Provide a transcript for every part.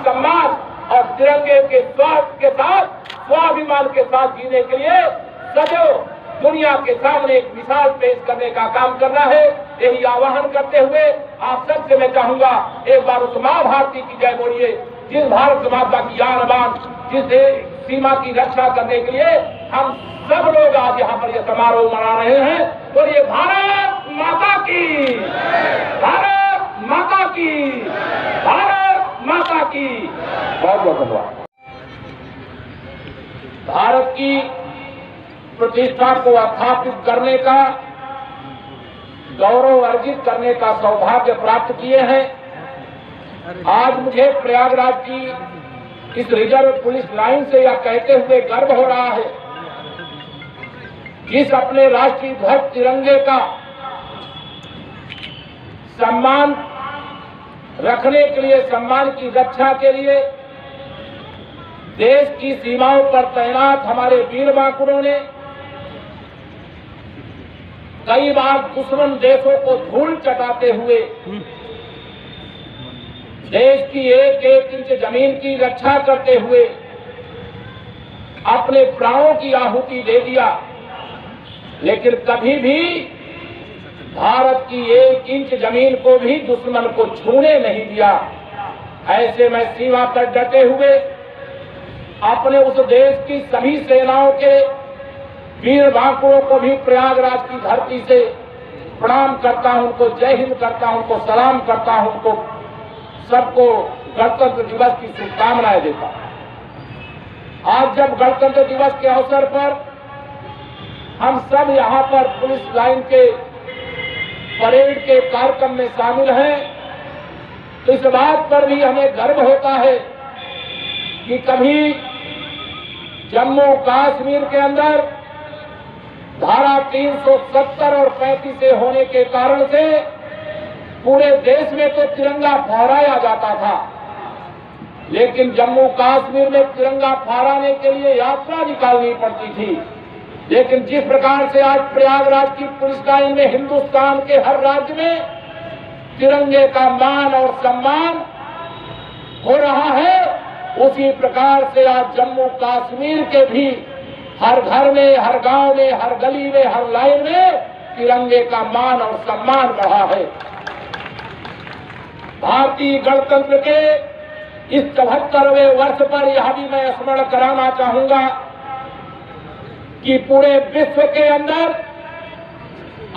सम्मान और तिरंगे के साथ स्वाभिमान के साथ जीने के लिए सदैव दुनिया के सामने एक मिसाल पेश करने का काम करना है। यही आह्वान करते हुए आप सबसे मैं चाहूंगा, एक बार उस माँ भारती की जय बोलिए, जिस भारत माता की आन बान, जिस सीमा की रक्षा करने के लिए हम सब लोग आज यहाँ पर यह समारोह मना रहे हैं। बोलिए भारत माता की, भारत माता की, भारत माता की। बहुत बहुत धन्यवाद। भारत की प्रतिष्ठा को स्थापित करने का, गौरव अर्जित करने का सौभाग्य प्राप्त किए हैं। आज मुझे प्रयागराज की इस रिजर्व पुलिस लाइन से यह कहते हुए गर्व हो रहा है, जिस अपने राष्ट्रीय ध्वज तिरंगे का सम्मान रखने के लिए, सम्मान की रक्षा के लिए देश की सीमाओं पर तैनात हमारे वीर बांकुरों ने कई बार दुश्मन देशों को धूल चटाते हुए देश की एक एक इंच जमीन की रक्षा करते हुए अपने प्राणों की आहुति दे दिया, लेकिन कभी भी भारत की एक इंच जमीन को भी दुश्मन को छूने नहीं दिया। ऐसे में सीमा पर डटे हुए अपने उस देश की सभी सेनाओं के वीर बांकुरों को भी प्रयागराज की धरती से प्रणाम करता हूं, उनको जय हिंद करता हूं, उनको सलाम करता हूं, उनको सबको गणतंत्र दिवस की शुभकामनाएं देता हूं। आज जब गणतंत्र दिवस के अवसर पर हम सब यहाँ पर पुलिस लाइन के परेड के कार्यक्रम में शामिल हैं, तो इस बात पर भी हमें गर्व होता है कि कभी जम्मू कश्मीर के अंदर धारा 370 और 35 से होने के कारण से पूरे देश में तो तिरंगा फहराया जाता था, लेकिन जम्मू कश्मीर में तिरंगा फहराने के लिए यात्रा निकालनी पड़ती थी। लेकिन जिस प्रकार से आज प्रयागराज की पुलिस लाइन में हिंदुस्तान के हर राज्य में तिरंगे का मान और सम्मान हो रहा है, उसी प्रकार से आज जम्मू कश्मीर के भी हर घर में, हर गांव में, हर गली में, हर लाइन में तिरंगे का मान और सम्मान बढ़ा है। भारतीय गणतंत्र के इस 74वें वर्ष पर यह भी मैं स्मरण कराना चाहूंगा कि पूरे विश्व के अंदर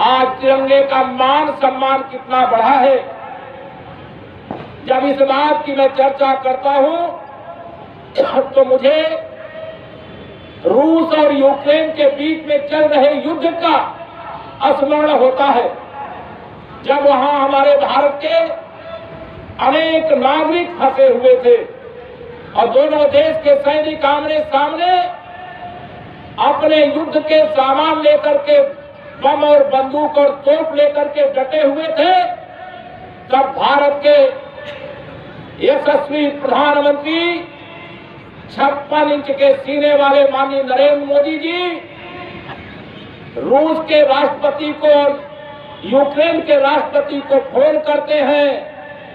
आज तिरंगे का मान सम्मान कितना बढ़ा है। जब इस बात की मैं चर्चा करता हूं तो मुझे रूस और यूक्रेन के बीच में चल रहे युद्ध का स्मरण होता है, जब वहां हमारे भारत के अनेक नागरिक फंसे हुए थे और दोनों देश के सैनिक आमने सामने अपने युद्ध के सामान लेकर के, बम और बंदूक और तोप लेकर के डटे हुए थे। तब भारत के यशस्वी प्रधानमंत्री 56 इंच के सीने वाले माननीय नरेंद्र मोदी जी रूस के राष्ट्रपति को और यूक्रेन के राष्ट्रपति को फोन करते हैं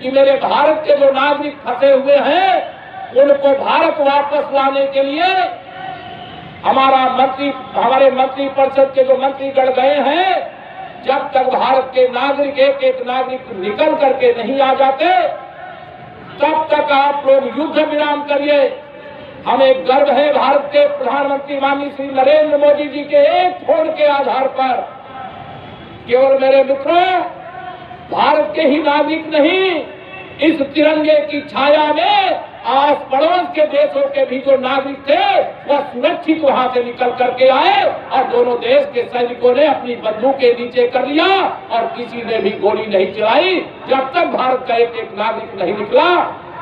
कि मेरे भारत के जो नागरिक फंसे हुए हैं उनको भारत वापस लाने के लिए हमारे मंत्री परिषद के जो मंत्रीगण गए हैं, जब तक भारत के नागरिक एक एक नागरिक निकल करके नहीं आ जाते तब तक आप लोग युद्ध विराम करिए। हमें गर्व है भारत के प्रधानमंत्री माननीय श्री नरेंद्र मोदी जी के एक फोन के आधार पर केवल मेरे मित्रों भारत के ही नागरिक नहीं, इस तिरंगे की छाया में आस पड़ोस के देशों के भी जो नागरिक थे वह सुरक्षित वहां से निकल करके आए और दोनों देश के सैनिकों ने अपनी बंदूकें नीचे कर लिया और किसी ने भी गोली नहीं चलाई। जब तक भारत का एक एक नागरिक नहीं निकला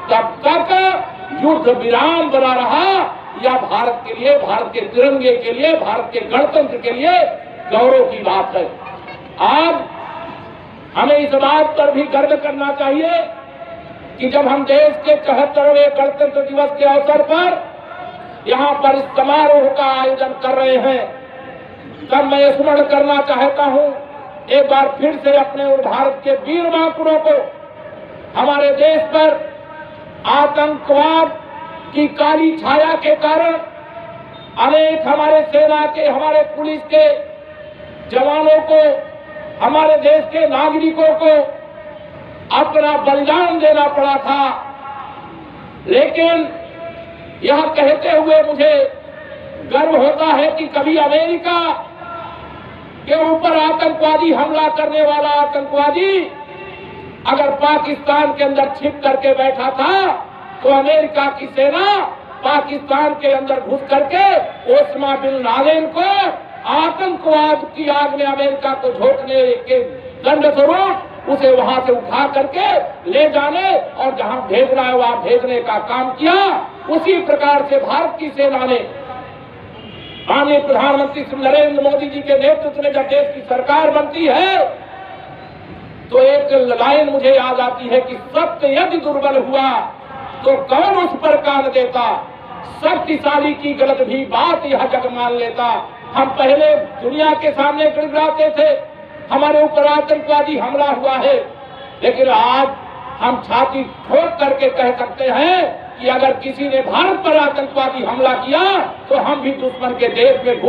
तब तक युद्ध विराम बना रहा। यह भारत के लिए, भारत के तिरंगे के लिए, भारत के गणतंत्र के लिए गौरव की बात है। आज हमें इस बात पर भी गर्व करना चाहिए कि जब हम देश के 74वें गणतंत्र दिवस के अवसर पर यहाँ पर इस समारोह का आयोजन कर रहे हैं, तब मैं स्मरण करना चाहता हूँ एक बार फिर से अपने और भारत के वीर महापुरुषों को। हमारे देश पर आतंकवाद की काली छाया के कारण अनेक हमारे सेना के, हमारे पुलिस के जवानों को, हमारे देश के नागरिकों को अपना बलिदान देना पड़ा था। लेकिन यह कहते हुए मुझे गर्व होता है कि कभी अमेरिका के ऊपर आतंकवादी हमला करने वाला आतंकवादी अगर पाकिस्तान के अंदर छिप करके बैठा था तो अमेरिका की सेना पाकिस्तान के अंदर घुस करके ओसामा बिन लादेन को आतंकवाद की आग में अमेरिका को झोंकने के दंड स्वरूप उसे वहां से उठा करके ले जाने और जहां भेजना है वहां भेजने का काम किया। उसी प्रकार से भारत की सेना ने माननीय प्रधानमंत्री श्री नरेंद्र मोदी जी के नेतृत्व में जब देश की सरकार बनती है तो एक लाइन मुझे याद आती है कि सत्य यदि दुर्बल हुआ तो कौन उस पर कान देता, शक्तिशाली की गलत भी बात यह जग मान लेता। हम पहले दुनिया के सामने गिड़गिड़ाते थे हमारे ऊपर आतंकवादी हमला हुआ है, लेकिन आज हम छाती ठोक करके कह सकते हैं कि अगर किसी ने भारत पर आतंकवादी हमला किया तो हम भी दुश्मन के देश में